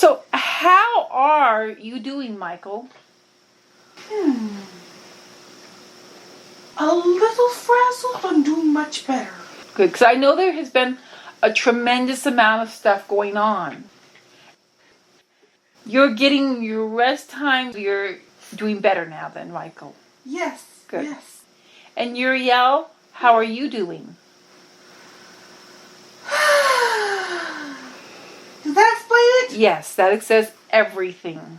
So, how are you doing, Micheal? A little frazzled, but I'm doing much better. Good, because I know there has been a tremendous amount of stuff going on. You're getting your rest time. You're doing better now then, Micheal. Yes. Good. Yes. And Uriel, how are you doing? Does that explain it? Yes, that says everything.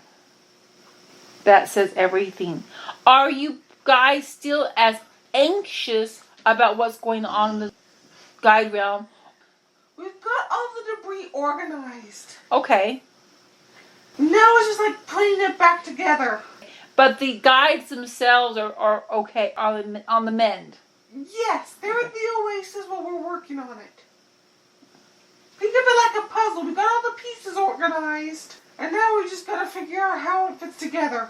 That says everything. Are you guys still as anxious about what's going on in the guide realm? We've got all the debris organized. Okay. Now it's just like putting it back together. But the guides themselves are okay, on the mend. Yes, they're at the oasis while we're working on it. Think of it like a puzzle. We got all the pieces organized, and now we just gotta figure out how it fits together.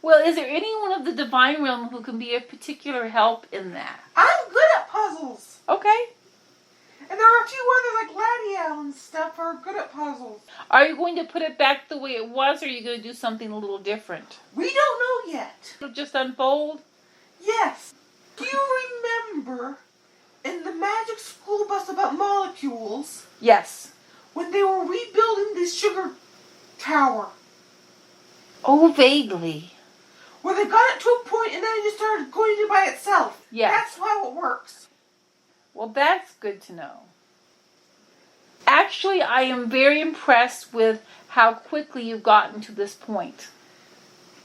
Well, is there anyone of the divine realm who can be of particular help in that? I'm good at puzzles. Okay. And there are a few others like Ladiel and stuff who are good at puzzles. Are you going to put it back the way it was, or are you going to do something a little different? We don't know yet. It'll just unfold? Yes. Do you remember in the magic school bus about molecules Yes. when they were rebuilding this sugar tower? Oh, vaguely. Where they got it to a point and then it just started going in by itself. Yes. That's how it works. Well, that's good to know. Actually, I am very impressed with how quickly you've gotten to this point.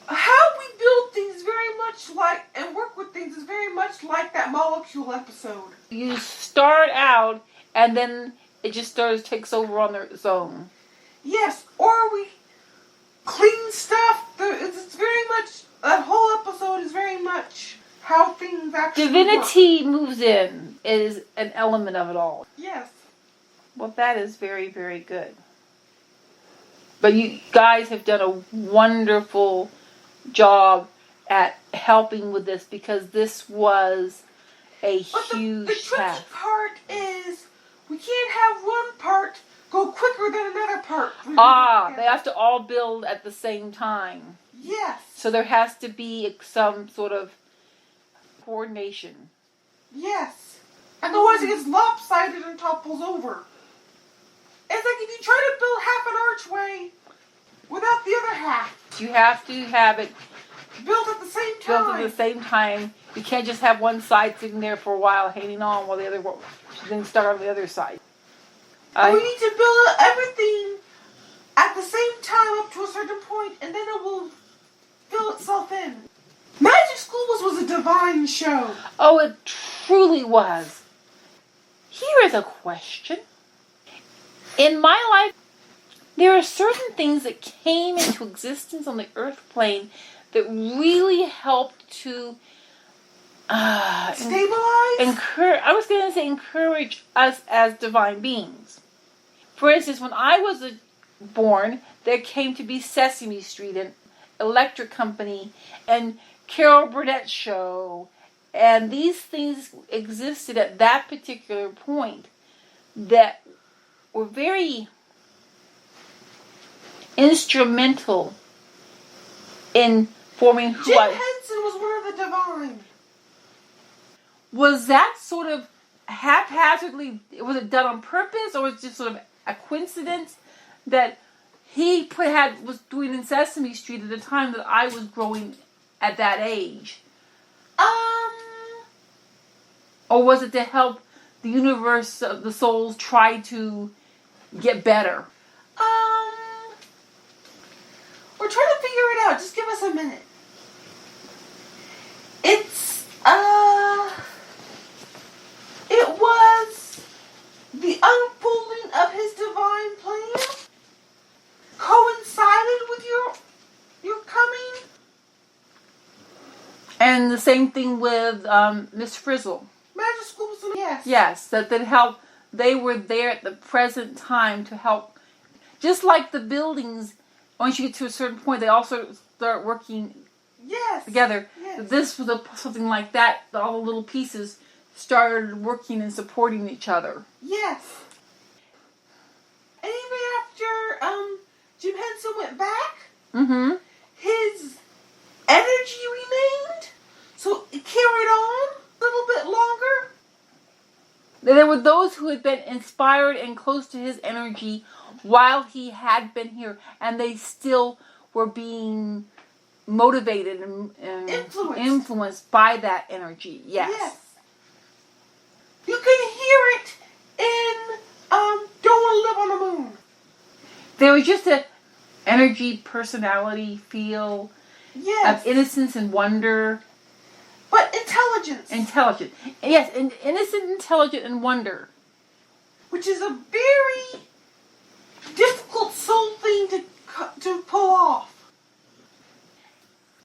How we build things very much like, and work with things is very much like that molecule episode. You start out, and then it just takes over on its own. Yes, or we clean stuff. It's very much, that whole episode is very much how things actually Divinity moves in, is an element of it all. Yes. Well, that is very, very good. But you guys have done a wonderful job at helping with this, because this was a huge the tricky task. part is we can't have one part go quicker than another part. They have to all build at the same time. Yes. So there has to be some sort of coordination. Yes. Otherwise it gets lopsided and topples over. It's like if you try to build half an archway without the other half. You have to have it Built at the same time. built at the same time. You can't just have one side sitting there for a while hanging on while the other then start on the other side. We need to build everything at the same time up to a certain point, and then it will fill itself in. Magic School was a divine show. Oh, it truly was. Here is a question. In my life, there are certain things that came into existence on the earth plane that really helped to Stabilize? encourage us as divine beings. For instance, when I was born, there came to be Sesame Street and Electric Company and Carol Burnett's show, and these things existed at that particular point that were very instrumental in forming who Jim I... Henson was one of the divine. Was that sort of haphazardly, was it done on purpose, or was it just sort of a coincidence that he was doing in Sesame Street at the time that I was growing at that age? Or was it to help the universe of the souls try to get better? We're trying to figure it out. Just give us a minute. It was the unfolding of his divine plan coincided with your coming. And the same thing with Miss Frizzle. Magic School was yes. Yes, that helped. They were there at the present time to help. Just like the buildings, once you get to a certain point, they also start working together. Yes. This was something like that. All the little pieces started working and supporting each other. Yes. And even after Jim went back, Mm-hmm. his energy remained, so it carried on a little bit longer. There were those who had been inspired and close to his energy while he had been here, and they still were being motivated and influenced by that energy. Yes. You can hear it in Don't Want to Live on the Moon. There was just an energy, personality, feel of innocence and wonder. But intelligence. Intelligent. Yes, innocent, intelligent, and wonder. Which is a very difficult soul thing to pull off.